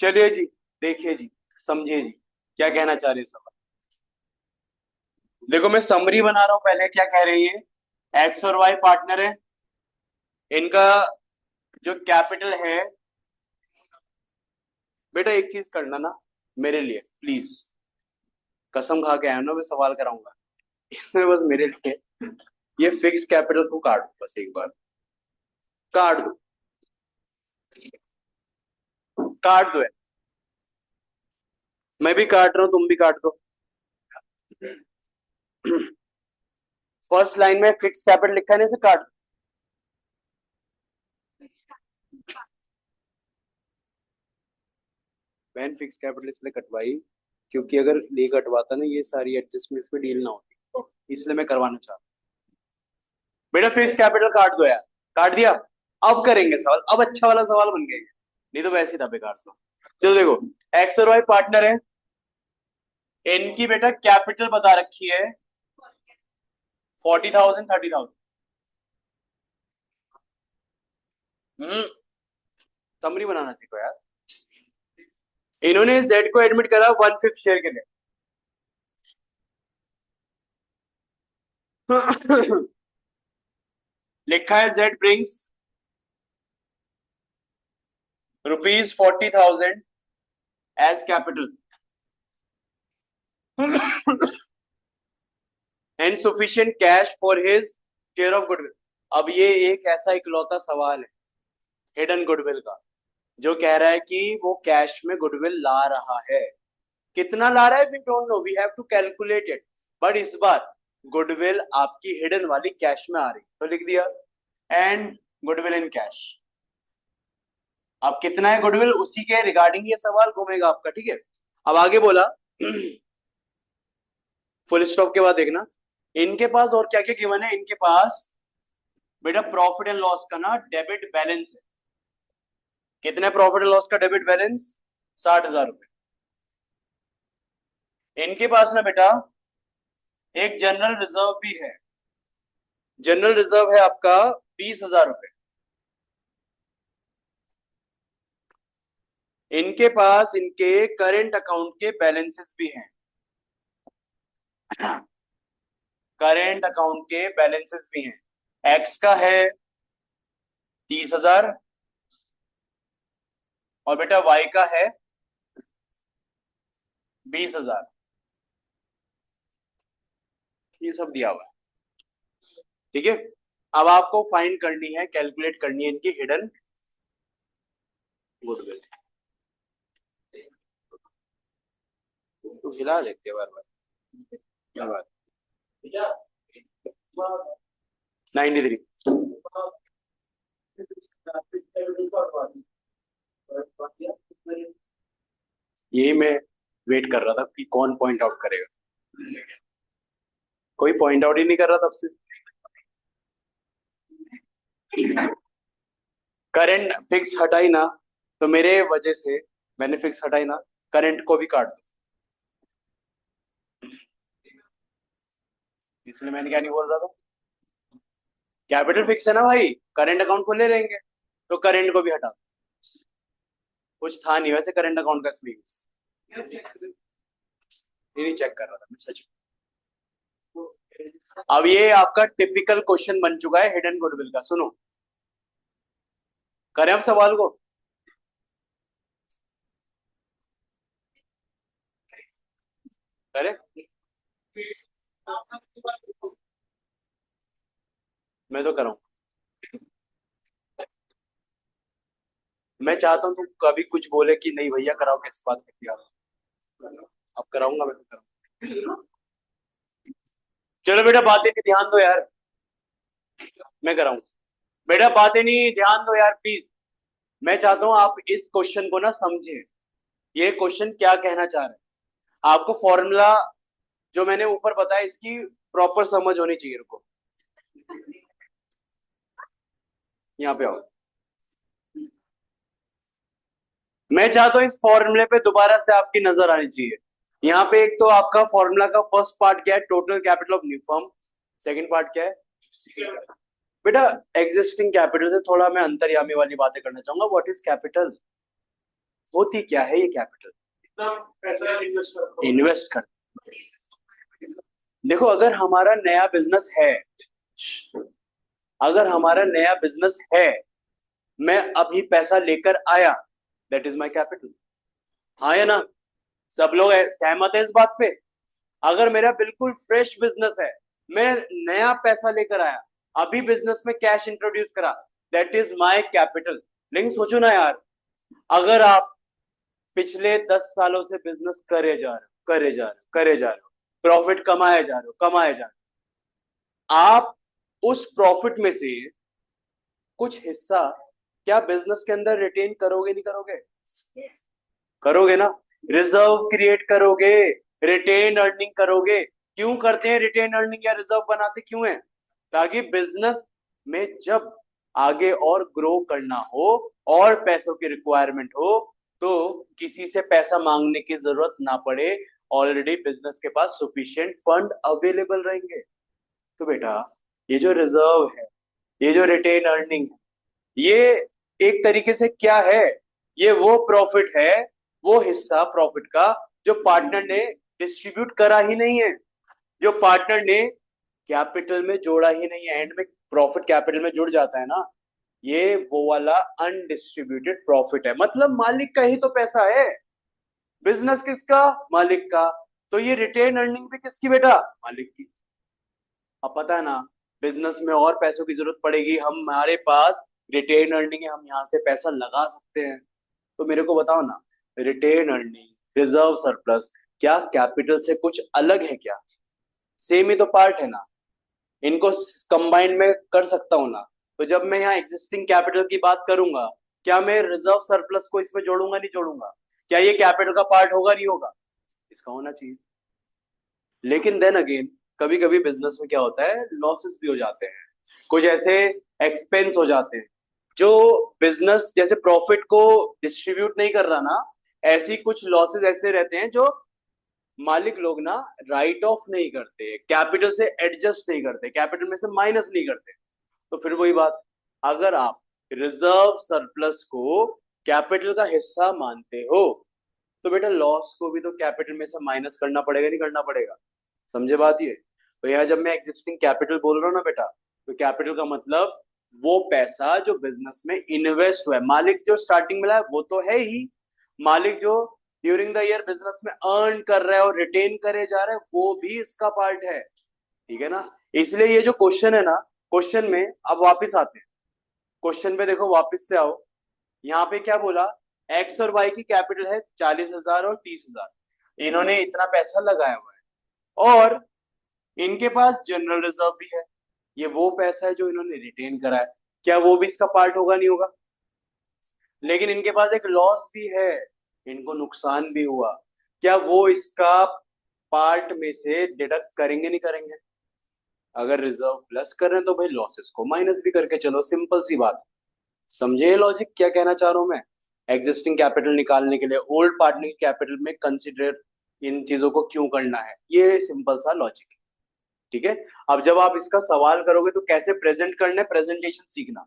चलिए जी, देखिए जी, समझिए जी, क्या कहना चाह रहे हैं सवाल। देखो मैं समरी बना रहा हूं, पहले क्या कह रही है, एक्स और वाई पार्टनर है, इनका जो कैपिटल है, बेटा एक चीज करना ना मेरे लिए प्लीज, कसम खा के आया हूं ना, मैं सवाल कराऊंगा इसमें, बस मेरे लिए ये फिक्स कैपिटल को काट दो, बस एक बार काट दो, काट दो। मैं भी काट रहा हूं, तुम भी काट दो। फर्स्ट लाइन में फिक्स कैपिटल लिखा है ना, इसे काट दो। मैंने फिक्स कैपिटल इसलिए कटवाई क्योंकि अगर नहीं कटवाता ना, ये सारी एडजस्टमेंट्स पे डील ना होती, इसलिए मैं करवाना चाहता हूँ। बेटा फिक्स कैपिटल काट दो यार, काट दिया। अब करेंगे सवाल, अब अच्छा वाला सवाल बन गया, नहीं तो वैसे ही था बेकार सा। चलो देखो, एक्स और वाई पार्टनर है, इनकी बेटा कैपिटल बता रखी है 40,000 30,000। समरी बनाना सीखो यार। इन्होंने जेड को एडमिट करा 1/5 शेयर के लिए लिखा है Z brings ₹40,000 as capital and sufficient cash for his share of goodwill. अब ये एक ऐसा इकलौता सवाल है हिडन गुडविल का, जो कह रहा है कि वो कैश में गुडविल ला रहा है। कितना ला रहा है we don't know, we have to calculate it, but इस बार गुडविल आपकी हिडन वाली कैश में आ रही, तो लिख दिया एंड गुडविल इन कैश। अब कितना है गुडविल, उसी के रिगार्डिंग ये सवाल घूमेगा आपका, ठीक है। अब आगे बोला, फुल स्टॉप के बाद देखना, इनके पास और क्या क्या गिवन है। इनके पास बेटा प्रॉफिट एंड लॉस का ना डेबिट बैलेंस है। कितना प्रॉफिट एंड लॉस का डेबिट बैलेंस, 60,000 रुपए। इनके पास ना बेटा एक जनरल रिजर्व भी है, जनरल रिजर्व है आपका 20,000 रुपए। इनके पास इनके करेंट अकाउंट के बैलेंसेस भी हैं, करेंट अकाउंट के बैलेंसेस भी हैं। एक्स का है 30,000 और बेटा वाई का है 20,000। ये सब दिया हुआ है, ठीक है। अब आपको फाइंड करनी है, कैलकुलेट करनी है इनकी हिडन गुडविल। तो हिला देते हैं बार बार, क्या बात, 93। यही मैं वेट कर रहा था कि कौन पॉइंट आउट करेगा, कोई पॉइंट आउट ही नहीं कर रहा तब से। करंट फिक्स हटाई ना, तो मेरे वजह से मैंने फिक्स हटाई ना, करंट को भी काट दो, इसलिए मैंने क्या नहीं बोल रहा था, कैपिटल फिक्स है ना भाई, करंट अकाउंट को ले लेंगे, तो करंट को भी हटा दो। कुछ था नहीं वैसे करंट अकाउंट का इसमें यूज, नहीं चेक कर रहा था मैं सच में। अब ये आपका टिपिकल क्वेश्चन बन चुका है हिडन गुडविल का, सुनो, करें अब सवाल को। करें, मैं तो कराऊं, मैं चाहता हूं तुम कभी कुछ बोले कि नहीं भैया कराओ, कैसे बात करती है आप। अब कराऊंगा, मैं तो कराऊंगा। चलो बेटा बातें पे ध्यान दो यार, मैं कराऊंगा। बेटा बातें नहीं, ध्यान दो यार प्लीज। मैं चाहता हूं आप इस क्वेश्चन को ना समझे, ये क्वेश्चन क्या कहना चाह रहा है। आपको फॉर्मूला जो मैंने ऊपर बताया इसकी प्रॉपर समझ होनी चाहिए, रुको यहाँ पे आओ। मैं चाहता हूँ इस फॉर्मूले पे दोबारा से आपकी नजर आनी चाहिए। यहाँ पे एक तो आपका फॉर्मूला का फर्स्ट पार्ट क्या है, total capital of new firm. Second part क्या है बेटा, एग्जिस्टिंग कैपिटल से थोड़ा मैं अंतर्यामी वाली बातें करना चाहूंगा, व्हाट इज कैपिटल। होती क्या है ये कैपिटल? इतना पैसा इन्वेस्ट कर। देखो, अगर हमारा नया बिजनेस है, अगर हमारा नया बिजनेस है, मैं अभी पैसा लेकर आया, दैट इज माय कैपिटल। हाँ या ना? सब लोग सहमत है इस बात पे? अगर मेरा बिल्कुल फ्रेश बिजनेस है, मैं नया पैसा लेकर आया, अभी बिजनेस में कैश इंट्रोड्यूस करा, दैट इज माय कैपिटल। लेकिन सोचो ना यार, अगर आप पिछले 10 सालों से बिजनेस करे जा रहे हो, करे जा रहे हो, करे जा रहे हो, प्रॉफिट कमाए जा रहे हो, कमाए जा रहे हो, आप उस प्रॉफिट में से कुछ हिस्सा क्या बिजनेस के अंदर रिटेन करोगे, नहीं करोगे? करोगे ना? रिजर्व क्रिएट करोगे, रिटेन अर्निंग करोगे। क्यों करते हैं रिटेन अर्निंग या रिजर्व बनाते क्यों है? ताकि बिजनेस में जब आगे और ग्रो करना हो और पैसों की रिक्वायरमेंट हो, तो किसी से पैसा मांगने की जरूरत ना पड़े, ऑलरेडी बिजनेस के पास सुफिशिएंट फंड अवेलेबल रहेंगे। तो बेटा, ये जो रिजर्व है, ये जो रिटेन अर्निंग है, ये एक तरीके से क्या है? ये वो प्रॉफिट है, वो हिस्सा प्रॉफिट का जो पार्टनर ने डिस्ट्रीब्यूट करा ही नहीं है, जो पार्टनर ने कैपिटल में जोड़ा ही नहीं है। एंड में प्रॉफिट कैपिटल में जुड़ जाता है ना, ये वो वाला अनडिस्ट्रीब्यूटेड प्रॉफिट है। मतलब मालिक का ही तो पैसा है। बिजनेस किसका? मालिक का। तो ये रिटेन अर्निंग भी किसकी बेटा? मालिक की। अब पता है ना, बिजनेस में और पैसों की जरूरत पड़ेगी, हमारे पास रिटेन अर्निंग है, हम यहाँ से पैसा लगा सकते हैं। तो मेरे को बताओ ना, रिटेन अर्निंग, रिजर्व सरप्लस, क्या कैपिटल से कुछ अलग है क्या? सेम ही तो पार्ट है ना, इनको कंबाइन में कर सकता हूं ना। तो जब मैं यहाँ एग्जिस्टिंग कैपिटल की बात करूंगा, क्या मैं रिजर्व सरप्लस को इसमें जोड़ूंगा, नहीं जोड़ूंगा? क्या ये कैपिटल का पार्ट होगा, नहीं होगा? इसका होना चाहिए। लेकिन देन अगेन, कभी कभी बिजनेस में क्या होता है, लॉसेस भी हो जाते हैं, कुछ ऐसे एक्सपेंस हो जाते हैं जो बिजनेस जैसे प्रॉफिट को डिस्ट्रीब्यूट नहीं कर रहा ना, ऐसी कुछ लॉसेस ऐसे रहते हैं जो मालिक लोग ना राइट ऑफ नहीं करते, कैपिटल से एडजस्ट नहीं करते, कैपिटल में से माइनस नहीं करते। तो फिर वही बात, अगर आप रिजर्व सरप्लस को कैपिटल का हिस्सा मानते हो, तो बेटा लॉस को भी तो कैपिटल में से माइनस करना पड़ेगा, नहीं करना पड़ेगा? समझे बात ये? तो यहाँ जब मैं एग्जिस्टिंग कैपिटल बोल रहा हूँ ना बेटा, तो कैपिटल का मतलब वो पैसा जो बिजनेस में इन्वेस्ट हुआ है। मालिक जो स्टार्टिंग में लाया वो तो है ही, मालिक जो ड्यूरिंग द ईयर बिजनेस में अर्न कर रहा है और रिटेन करे जा रहा है, वो भी इसका पार्ट है। ठीक है ना? इसलिए ये जो क्वेश्चन है ना, क्वेश्चन में अब वापिस आते हैं, क्वेश्चन पे देखो, वापिस से आओ। यहाँ पे क्या बोला? एक्स और वाई की कैपिटल है 40,000 और 30,000, इन्होंने इतना पैसा लगाया हुआ है, और इनके पास जनरल रिजर्व भी है, ये वो पैसा है जो इन्होंने रिटेन करा है। क्या वो भी इसका पार्ट होगा, नहीं होगा? लेकिन इनके पास एक लॉस भी है, इनको नुकसान भी हुआ, क्या वो इसका पार्ट में से डिडक्ट करेंगे, नहीं करेंगे? अगर रिजर्व प्लस कर रहे हैं तो भाई लॉसेस को माइनस भी करके चलो, सिंपल सी बात। समझे ये लॉजिक क्या कहना चाह रहा हूं मैं? एग्जिस्टिंग कैपिटल निकालने के लिए ओल्ड पार्टनर की कैपिटल में कंसिडर इन चीजों को क्यों करना है, ये सिंपल सा लॉजिक है। ठीक है? अब जब आप इसका सवाल करोगे तो कैसे प्रेजेंट करना है, प्रेजेंटेशन सीखना।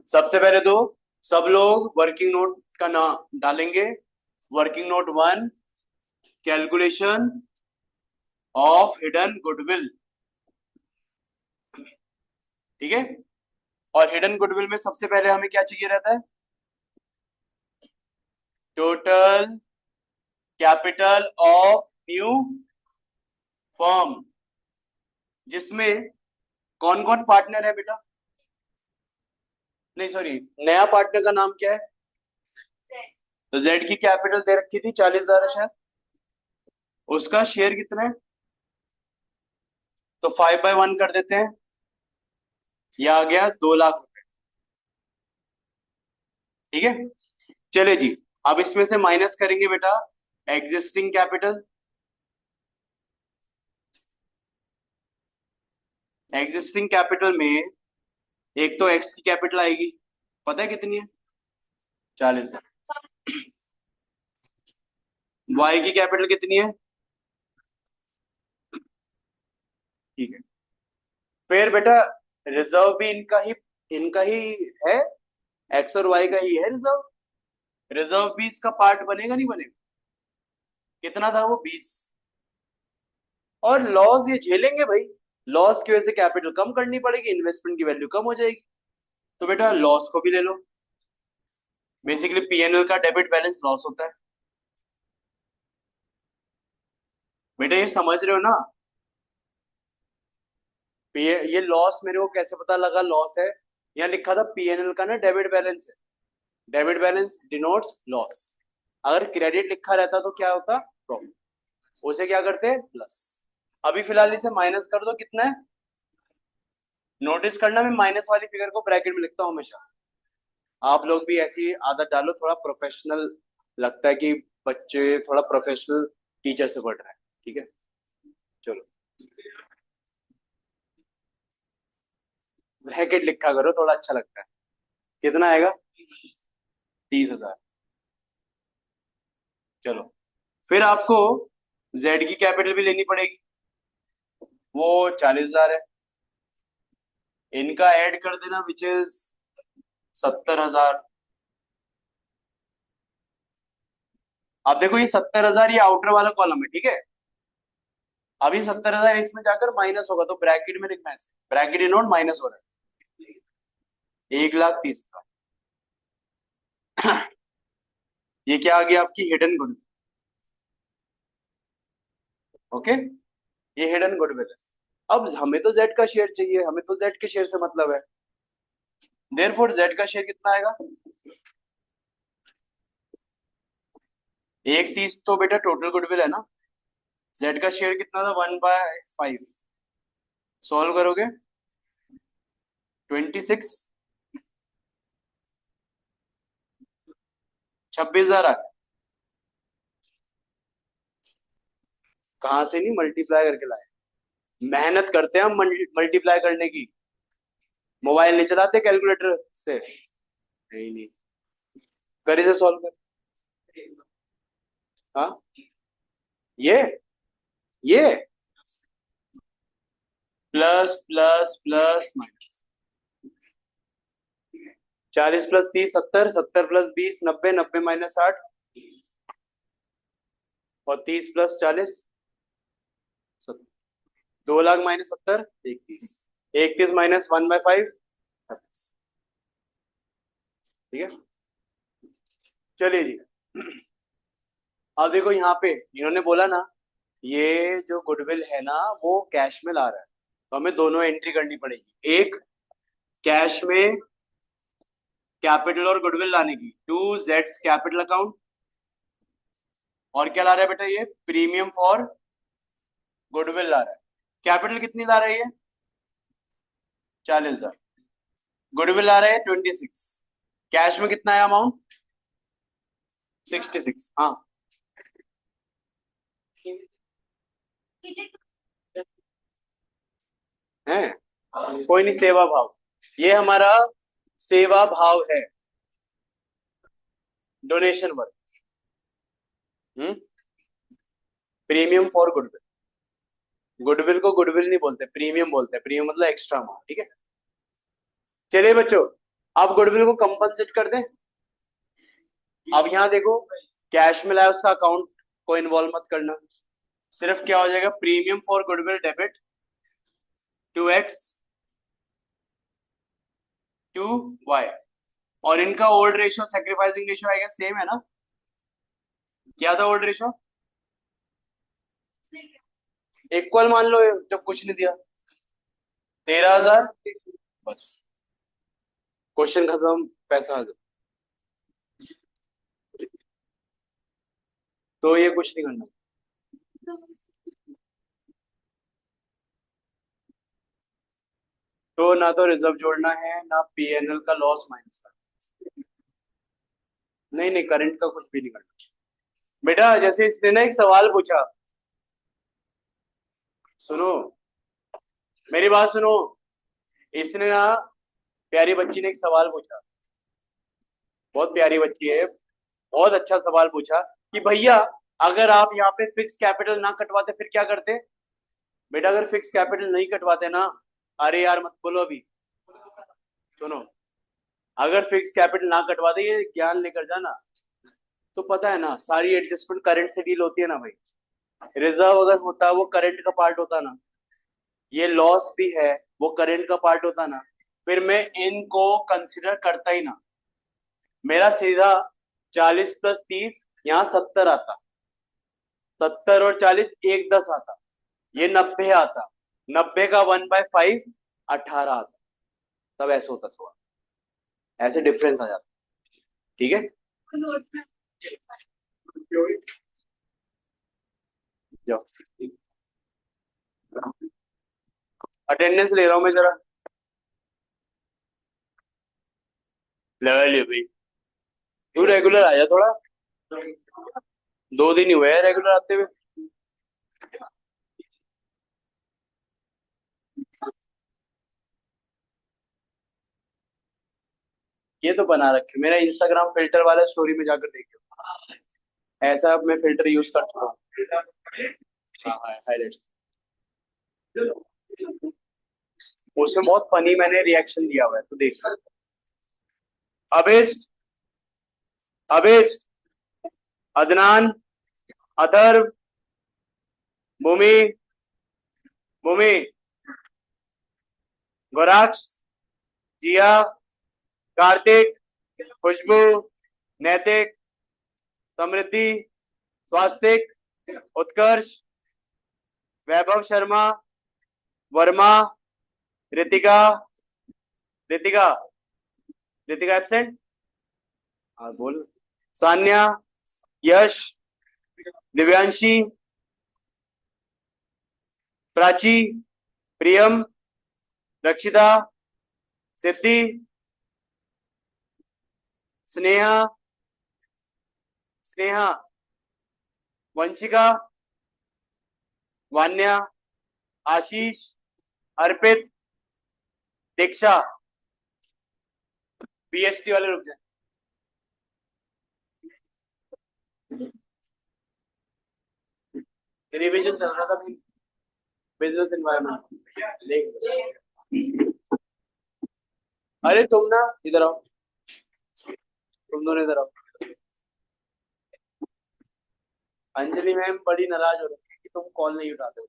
सबसे पहले तो सब लोग वर्किंग नोट का नाम डालेंगे। Working note 1, calculation of hidden goodwill. ठीक है? और हिडन गुडविल में सबसे पहले हमें क्या चाहिए रहता है? Total capital of new firm, जिसमें कौन कौन पार्टनर है बेटा? नहीं सॉरी, नया पार्टनर का नाम क्या है? तो जेड की कैपिटल दे रखी थी 40,000 है शायद, उसका शेयर कितना है? तो 5/1 कर देते हैं, यह आ गया 2 लाख रुपए। ठीक है? चले जी, अब इसमें से माइनस करेंगे बेटा एग्जिस्टिंग कैपिटल। एग्जिस्टिंग कैपिटल में एक तो एक्स की कैपिटल आएगी, पता है कितनी है? 40,000। वाई की कैपिटल कितनी है? ठीक है। फिर बेटा रिजर्व भी इनका ही है, एक्स और वाई का ही है रिजर्व। रिजर्व भी इसका पार्ट बनेगा नहीं बनेगा? कितना था वो? 20। और लॉस ये झेलेंगे भाई, लॉस की वजह से कैपिटल कम करनी पड़ेगी, इन्वेस्टमेंट की वैल्यू कम हो जाएगी। तो बेटा लॉस को भी ले लो। बेसिकली पीएनएल का डेबिट बैलेंस लॉस होता है। बेटा ये समझ रहे हो ना? ये लॉस मेरे को कैसे पता लगा लॉस है? यहाँ लिखा था पीएनएल का ना डेबिट बैलेंस है। Debit balance denotes loss. अगर क्रेडिट लिखा रहता तो क्या होता? प्रॉफिट। उसे क्या करते हैं? प्लस। अभी फिलहाल इसे माइनस कर दो, कितना है? नोटिस करना मैं माइनस वाली फिगर को ब्रैकेट में लिखता हूँ हमेशा। आप लोग भी ऐसी आदत डालो, थोड़ा प्रोफेशनल लगता है कि बच्चे थोड़ा प्रोफेशनल टीचर से पढ़ रहे हैं। ठीक है, चलो ब्रैकेट लिखा करो, थोड़ा अच्छा लगता है। कितना आएगा? 30,000। चलो, फिर आपको जेड की कैपिटल भी लेनी पड़ेगी, वो 40,000 है। इनका ऐड कर देना विच इज 70,000। अब देखो ये 70,000 ये आउटर वाला कॉलम है, ठीक है। अभी 70,000 इसमें जाकर माइनस होगा तो ब्रैकेट में लिखना है, ब्रैकेट इन नोट माइनस हो रहा है 1,30,000। ये क्या आ गया आपकी हिडन गुडविल। ओके, ये हिडन गुडविल है। अब हमें तो जेड का शेयर चाहिए, हमें तो जेड के शेयर से मतलब है। देयरफॉर जेड का शेयर कितना आएगा? 1,30 तो बेटा टोटल गुडविल है ना। जेड का शेयर कितना था? 1/5। सॉल्व करोगे 26, 26,000 आ गया। कहाँ से नहीं, मल्टीप्लाई करके लाए। मेहनत करते हैं हम मल्टीप्लाई करने की। मोबाइल नहीं चलाते कैलकुलेटर से? नहीं नहीं, कर इसे सॉल्व कर। हाँ, ये plus plus plus minus. 40 plus 30 70, 70 plus 20 90, 90 minus 60, और 30 प्लस 40 2,00,000 माइनस 70 31, 31 माइनस 1/5 26। ठीक है, चलिए जी। अब देखो यहाँ पे इन्होंने बोला ना, ये जो गुडविल है ना वो कैश में ला रहा है, तो हमें दोनों एंट्री करनी पड़ेगी। एक कैश में कैपिटल और गुडविल लाने की, टू जेड्स कैपिटल अकाउंट। और क्या ला रहा है बेटा? ये प्रीमियम फॉर गुडविल ला रहा है। कैपिटल कितनी ला रहा है ये? 40,000। गुडविल ला रहा है 26। कैश में कितना है अमाउंट? 66। हाँ, है कोई नहीं, सेवा भाव। ये हमारा सेवा भाव है, donation work. Premium for goodwill. Goodwill को गुडविल नहीं बोलते, प्रीमियम बोलते हैं। प्रीमियम मतलब एक्स्ट्रा अमाउंट। ठीक है, चलिए बच्चों, अब गुडविल को कंपनसेट कर दें। अब यहाँ देखो, कैश में लाया उसका अकाउंट को इन्वॉल्व मत करना। सिर्फ क्या हो जाएगा? Premium for goodwill debit 2x to y। और इनका ओल्ड रेशियो सेक्रीफाइसिंग रेशियो आएगा, सेम है ना? क्या था ओल्ड रेशियो? इक्वल मान लो, जब कुछ नहीं दिया। 13,000, बस क्वेश्चन खत्म, पैसा आ गया। तो ये कुछ नहीं करना। तो ना तो रिजर्व जोड़ना है, ना पीएनएल का लॉस माइनस करना। नहीं नहीं, करंट का कुछ भी नहीं करना। बेटा जैसे इसने ना एक सवाल पूछा, सुनो मेरी बात सुनो। इसने ना, प्यारी बच्ची ने एक सवाल पूछा, बहुत प्यारी बच्ची है, बहुत अच्छा सवाल पूछा कि भैया अगर आप यहाँ पे फिक्स कैपिटल ना कटवाते फिर क्या करते? बेटा अगर फिक्स कैपिटल नहीं कटवाते ना, अरे यार मत बोलो अभी, सुनो, अगर फिक्स कैपिटल ना कटवाते, ये ज्ञान लेकर जाना, तो पता है ना, सारी एडजस्टमेंट करंट से डील होती है ना भाई। रिजर्व अगर होता वो करंट का पार्ट होता ना, ये लॉस भी है वो करंट का पार्ट होता ना, फिर मैं इनको कंसिडर करता ही ना। मेरा सीधा 40 + 30 यहाँ 70 आता, 70 और 40 एक 10 आता, ये 90 आता, 90 का 1/5 18 आता। तब ऐसे होता सवाल, ऐसे डिफरेंस आ जाता। ठीक है, जाओ। अटेंडेंस ले रहा हूँ मैं जरा। लगा लियो भाई, तू रेगुलर आया थोड़ा, 2 दिन ही हुए हैं रेगुलर आते हुए। ये तो बना रखे मेरा इंस्टाग्राम फिल्टर वाला, स्टोरी में जाकर देखियो, ऐसा अब मैं फिल्टर यूज कर चुका हूँ। हाँ हाँ, हाईलाइट्स। उसमें बहुत फनी मैंने रिएक्शन दिया हुआ है, तो देख। अबिस्ट, अबिस्ट, अदनान, अथर्व, भूमि, भूमि, गोराक्ष, जिया, कार्तिक, खुशबू, नैतिक, समृद्धि, स्वास्तिक, उत्कर्ष, वैभव शर्मा, वर्मा, ऋतिका, ऋतिका, ऋतिका एब्सेंट। हाँ बोल। सान्या, यश, दिव्यांशी, प्राची, प्रियम, रक्षिता, सिद्धि, स्नेहा, स्नेहा, वंशिका, वान्या, आशीष, अर्पित, दीक्षा। बीएसटी वाले रुक जाए। रिवीजन चल रहा था भाई, बिजनेस एनवायरनमेंट देख। अरे तुम ना इधर आओ, तुम दोनों इधर आओ। अंजलि मैम बड़ी नाराज हो रही है कि तुम कॉल नहीं उठाते हो,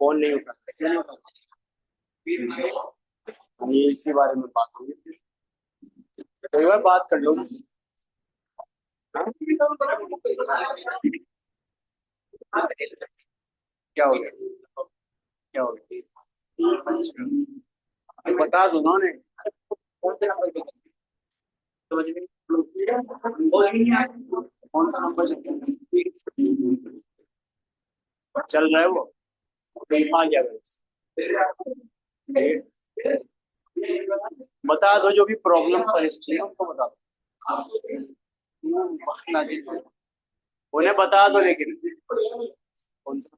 फोन नहीं उठाते, क्यों नहीं उठाते? ये इसी बारे में बात होगी, तो एक बार बात कर लो मुझसे। हाँ? क्या हो गया, क्या हो गया? अच्छा, तो बता दो ना उन्हें। कौन सा नंबर समझ में, कौन सा नंबर चल रहा है वो, आ गया बता दो, जो भी प्रॉब्लम परिस्थिति है उनको बता दो। उन्हें बता दो, लेकिन कौन सा।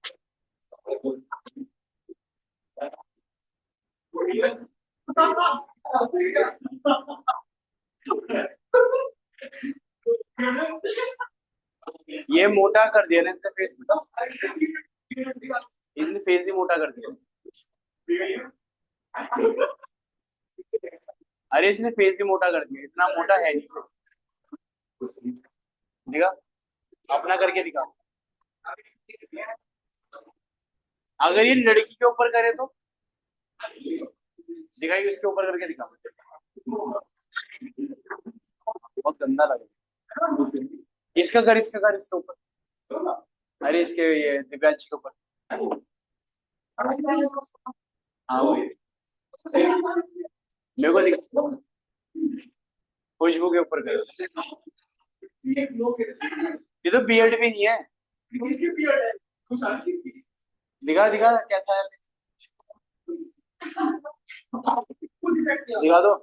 ये मोटा कर दिया ना इसने फेस में, इसने फेस भी मोटा कर दिया। अरे इसने फेस भी मोटा कर दिया, इतना मोटा है नहीं। दिखा, अपना करके दिखा। अगर ये लड़की के ऊपर करे तो दिखाई, इसके ऊपर करके दिखा। बहुत गंदा लगे। इसका कर, इसका कर, इसके ऊपर। अरे इसके, ये दिव्यांश के ऊपर। हाँ वही, मेरे को दिख, खुशबू के ऊपर कर। ये तो बियर्ड भी नहीं है। दिखा दिखा कैसा है, दिखा दो।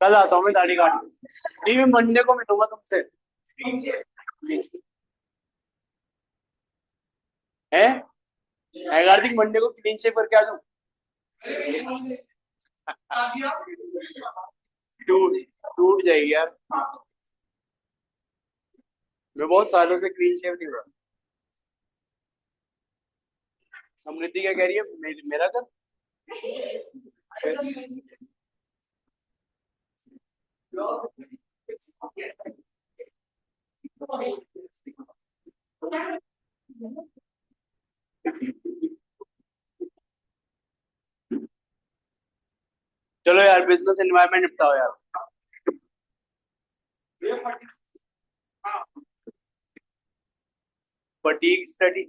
कल आता हूँ मैं दाढ़ी काटने, नहीं मैं मंडे को मिलूंगा तुमसे। है, कार्तिक मंडे को क्लीन शेव करके आ जाऊँ। टूट टूट जाएगी यार, मैं बहुत सालों से क्लीन शेव नहीं हुआ। समृद्धि क्या कह रही है, मेरा कर। चलो यार बिजनेस एनवायरनमेंट निपटाओ यार। Fatigue study.